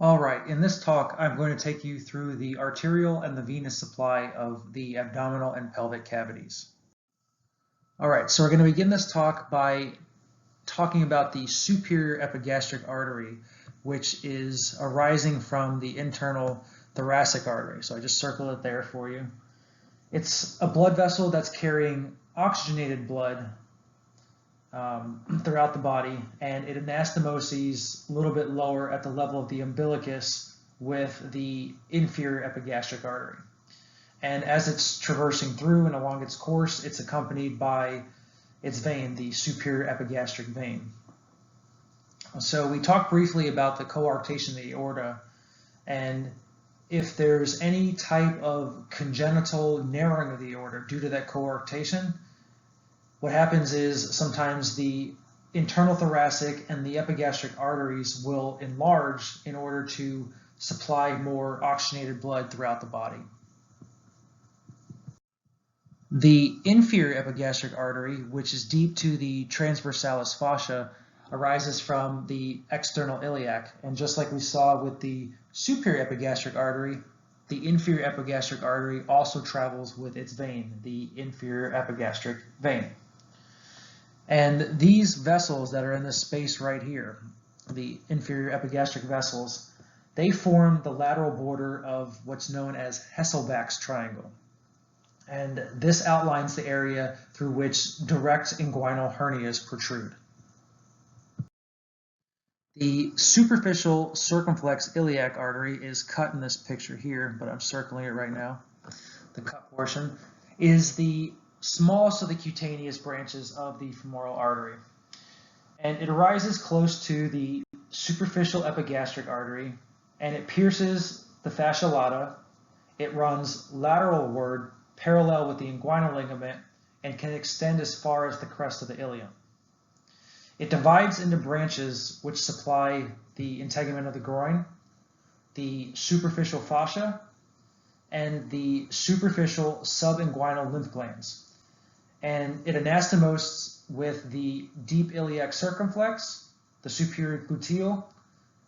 All right, in this talk, I'm going to take you through the arterial and the venous supply of the abdominal and pelvic cavities. All right, so we're going to begin this talk by talking about the superior epigastric artery, which is arising from the internal thoracic artery. So I just circled it there for you. It's a blood vessel that's carrying oxygenated blood throughout the body, and it anastomoses a little bit lower at the level of the umbilicus with the inferior epigastric artery. And as it's traversing through and along its course, it's accompanied by its vein, the superior epigastric vein. So we talked briefly about the coarctation of the aorta, and if there's any type of congenital narrowing of the aorta due to that coarctation, what happens is sometimes the internal thoracic and the epigastric arteries will enlarge in order to supply more oxygenated blood throughout the body. The inferior epigastric artery, which is deep to the transversalis fascia, arises from the external iliac. And just like we saw with the superior epigastric artery, the inferior epigastric artery also travels with its vein, the inferior epigastric vein. And these vessels that are in this space right here, the inferior epigastric vessels, they form the lateral border of what's known as Hesselbach's triangle. And this outlines the area through which direct inguinal hernias protrude. The superficial circumflex iliac artery is cut in this picture here, but I'm circling it right now. The cut portion is the smallest of the cutaneous branches of the femoral artery. And it arises close to the superficial epigastric artery, and it pierces the fascia lata. It runs lateralward parallel with the inguinal ligament and can extend as far as the crest of the ilium. It divides into branches which supply the integument of the groin, the superficial fascia, and the superficial subinguinal lymph glands. And it anastomoses with the deep iliac circumflex, the superior gluteal,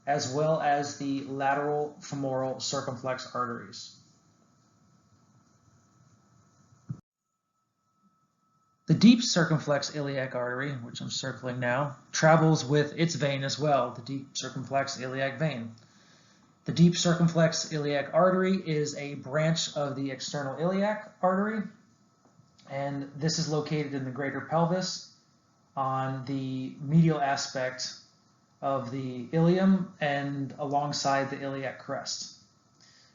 as well as the lateral femoral circumflex arteries. The deep circumflex iliac artery, which I'm circling now, travels with its vein as well, the deep circumflex iliac vein. The deep circumflex iliac artery is a branch of the external iliac artery, and this is located in the greater pelvis on the medial aspect of the ilium and alongside the iliac crest.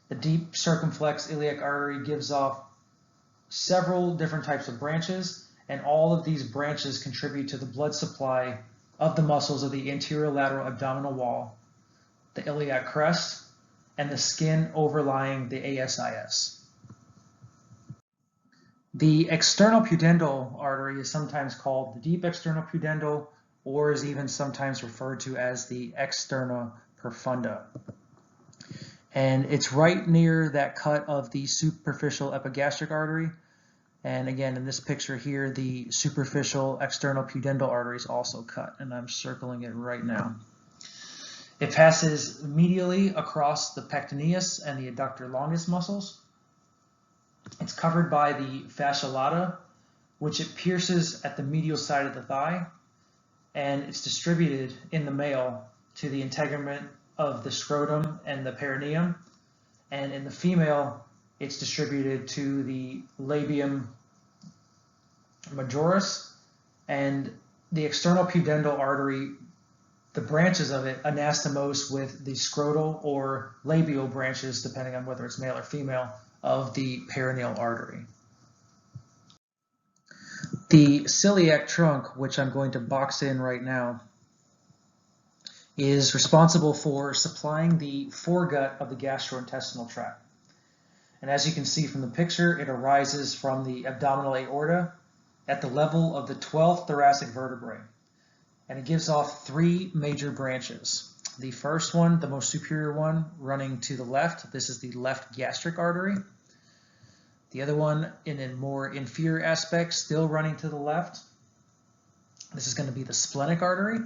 The deep circumflex iliac artery gives off several different types of branches, and all of these branches contribute to the blood supply of the muscles of the anterior lateral abdominal wall, the iliac crest, and the skin overlying the ASIS. The external pudendal artery is sometimes called the deep external pudendal, or is even sometimes referred to as the externa profunda. And it's right near that cut of the superficial epigastric artery. And again, in this picture here, the superficial external pudendal artery is also cut, and I'm circling it right now. It passes medially across the pectineus and the adductor longus muscles. It's covered by the fascia lata, which it pierces at the medial side of the thigh, and it's distributed in the male to the integument of the scrotum and the perineum, and in the female, it's distributed to the labium majoris, and the external pudendal artery, the branches of it anastomose with the scrotal or labial branches, depending on whether it's male or female, of the perineal artery. The celiac trunk, which I'm going to box in right now, is responsible for supplying the foregut of the gastrointestinal tract. And as you can see from the picture, it arises from the abdominal aorta at the level of the 12th thoracic vertebrae. And it gives off three major branches. The first one, the most superior one, running to the left. This is the left gastric artery. The other one, in a more inferior aspect, still running to the left. This is going to be the splenic artery.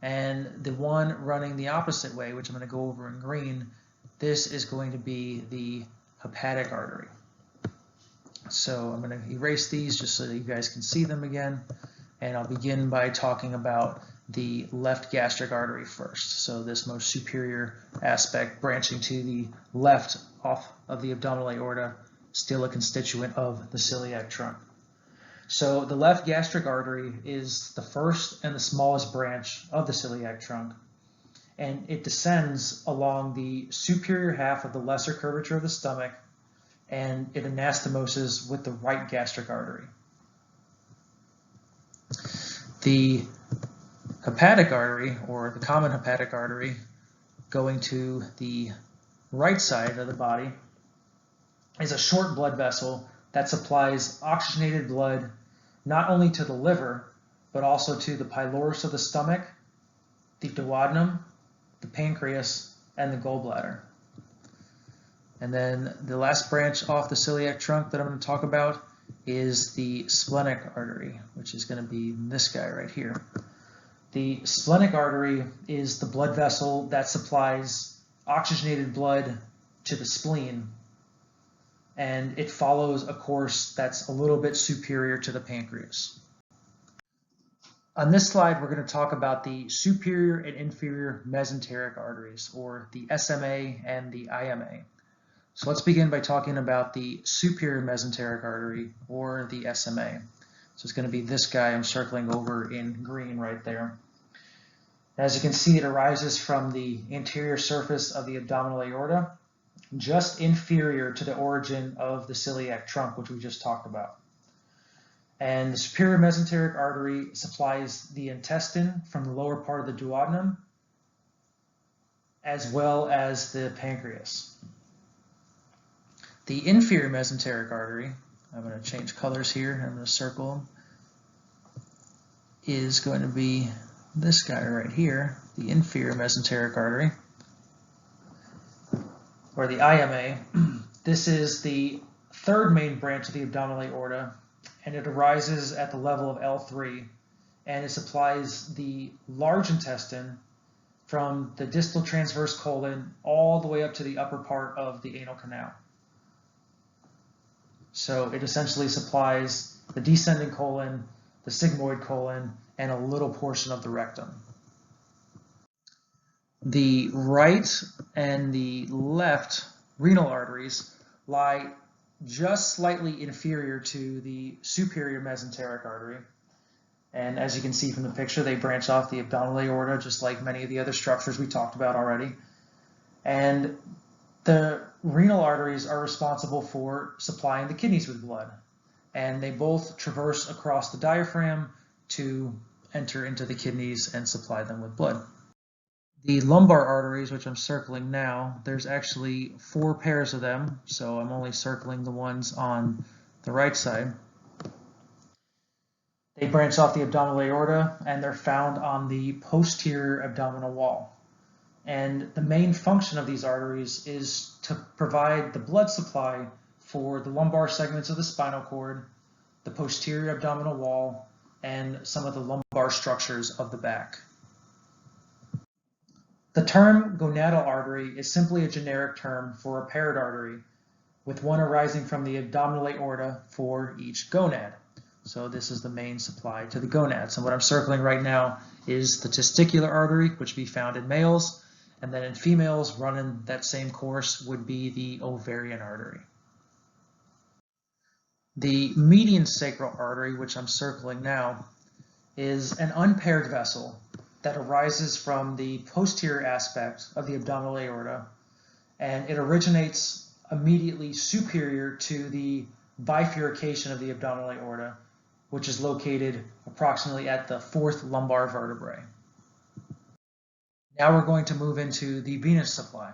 And the one running the opposite way, which I'm going to go over in green, this is going to be the hepatic artery. So I'm going to erase these just so that you guys can see them again. And I'll begin by talking about the left gastric artery first. So this most superior aspect branching to the left off of the abdominal aorta, still a constituent of the celiac trunk. So the left gastric artery is the first and the smallest branch of the celiac trunk, and it descends along the superior half of the lesser curvature of the stomach, and it anastomoses with the right gastric artery. The hepatic artery, or the common hepatic artery, going to the right side of the body, is a short blood vessel that supplies oxygenated blood not only to the liver, but also to the pylorus of the stomach, the duodenum, the pancreas, and the gallbladder. And then the last branch off the celiac trunk that I'm going to talk about is the splenic artery, which is going to be this guy right here. The splenic artery is the blood vessel that supplies oxygenated blood to the spleen, and it follows a course that's a little bit superior to the pancreas. On this slide, we're going to talk about the superior and inferior mesenteric arteries, or the SMA and the IMA. So let's begin by talking about the superior mesenteric artery, or the SMA. So it's going to be this guy I'm circling over in green right there. As you can see, it arises from the anterior surface of the abdominal aorta, just inferior to the origin of the celiac trunk, which we just talked about. And the superior mesenteric artery supplies the intestine from the lower part of the duodenum, as well as the pancreas. The inferior mesenteric artery, I'm going to change colors here, I'm going to circle them, is going to be this guy right here, the inferior mesenteric artery, or the IMA. This is the third main branch of the abdominal aorta, and it arises at the level of L3, and it supplies the large intestine from the distal transverse colon all the way up to the upper part of the anal canal. So it essentially supplies the descending colon, the sigmoid colon, and a little portion of the rectum. The right and the left renal arteries lie just slightly inferior to the superior mesenteric artery. And as you can see from the picture, they branch off the abdominal aorta, just like many of the other structures we talked about already. And the renal arteries are responsible for supplying the kidneys with blood. And they both traverse across the diaphragm to enter into the kidneys and supply them with blood. The lumbar arteries, which I'm circling now, there's actually 4 pairs of them, so I'm only circling the ones on the right side. They branch off the abdominal aorta, and they're found on the posterior abdominal wall. And the main function of these arteries is to provide the blood supply for the lumbar segments of the spinal cord, the posterior abdominal wall, and some of the lumbar structures of the back. The term gonadal artery is simply a generic term for a paired artery, with one arising from the abdominal aorta for each gonad. So this is the main supply to the gonads. And what I'm circling right now is the testicular artery, which we found in males, and then in females running that same course would be the ovarian artery. The median sacral artery, which I'm circling now, is an unpaired vessel that arises from the posterior aspect of the abdominal aorta, and it originates immediately superior to the bifurcation of the abdominal aorta, which is located approximately at the 4th lumbar vertebrae. Now we're going to move into the venous supply.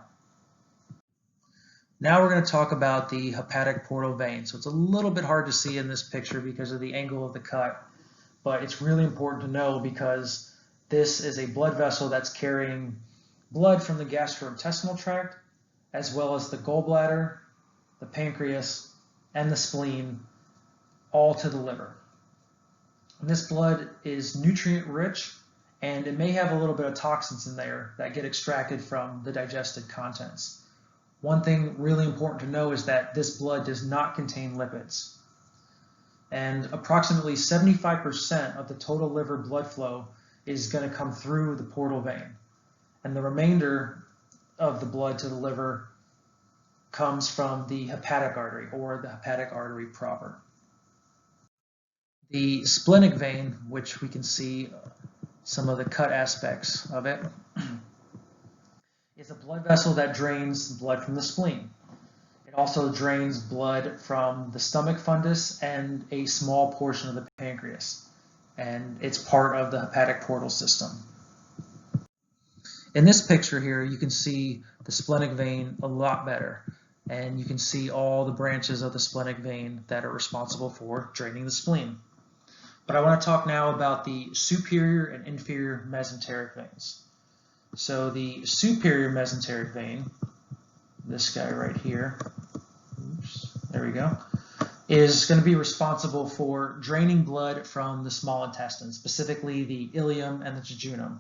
Now we're going to talk about the hepatic portal vein. So it's a little bit hard to see in this picture because of the angle of the cut, but it's really important to know because this is a blood vessel that's carrying blood from the gastrointestinal tract, as well as the gallbladder, the pancreas, and the spleen, all to the liver. And this blood is nutrient rich and it may have a little bit of toxins in there that get extracted from the digested contents. One thing really important to know is that this blood does not contain lipids. And approximately 75% of the total liver blood flow is going to come through the portal vein. And the remainder of the blood to the liver comes from the hepatic artery, or the hepatic artery proper. The splenic vein, which we can see some of the cut aspects of it, is a blood vessel that drains blood from the spleen. It also drains blood from the stomach fundus and a small portion of the pancreas, and it's part of the hepatic portal system. In this picture here, you can see the splenic vein a lot better, and you can see all the branches of the splenic vein that are responsible for draining the spleen. But I want to talk now about the superior and inferior mesenteric veins. So the superior mesenteric vein, this guy right here, oops, there we go, is going to be responsible for draining blood from the small intestine, specifically the ileum and the jejunum.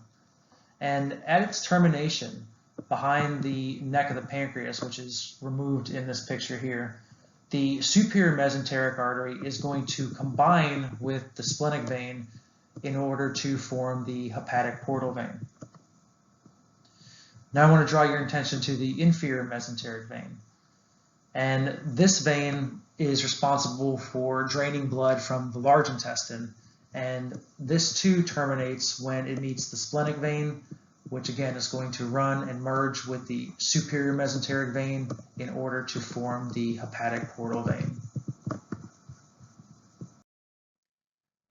And at its termination, behind the neck of the pancreas, which is removed in this picture here, the superior mesenteric artery is going to combine with the splenic vein in order to form the hepatic portal vein. Now I want to draw your attention to the inferior mesenteric vein. And this vein is responsible for draining blood from the large intestine, and this too terminates when it meets the splenic vein, which again is going to run and merge with the superior mesenteric vein in order to form the hepatic portal vein.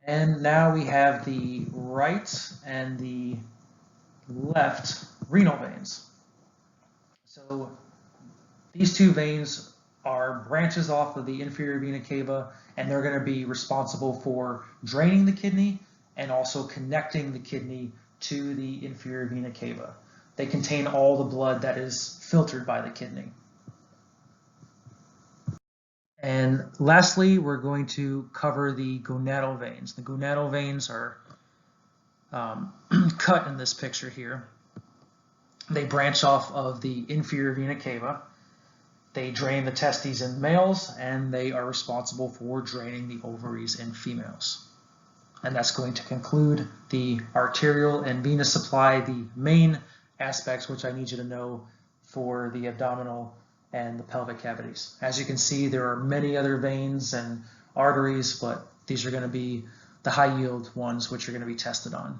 And now we have the right and the left renal veins. So these two veins are branches off of the inferior vena cava, and they're going to be responsible for draining the kidney and also connecting the kidney to the inferior vena cava. They contain all the blood that is filtered by the kidney. And lastly, we're going to cover the gonadal veins. The gonadal veins are cut in this picture here. They branch off of the inferior vena cava. They drain the testes in males, and they are responsible for draining the ovaries in females. And that's going to conclude the arterial and venous supply, the main aspects which I need you to know for the abdominal and the pelvic cavities. As you can see, there are many other veins and arteries, but these are going to be the high yield ones which are going to be tested on.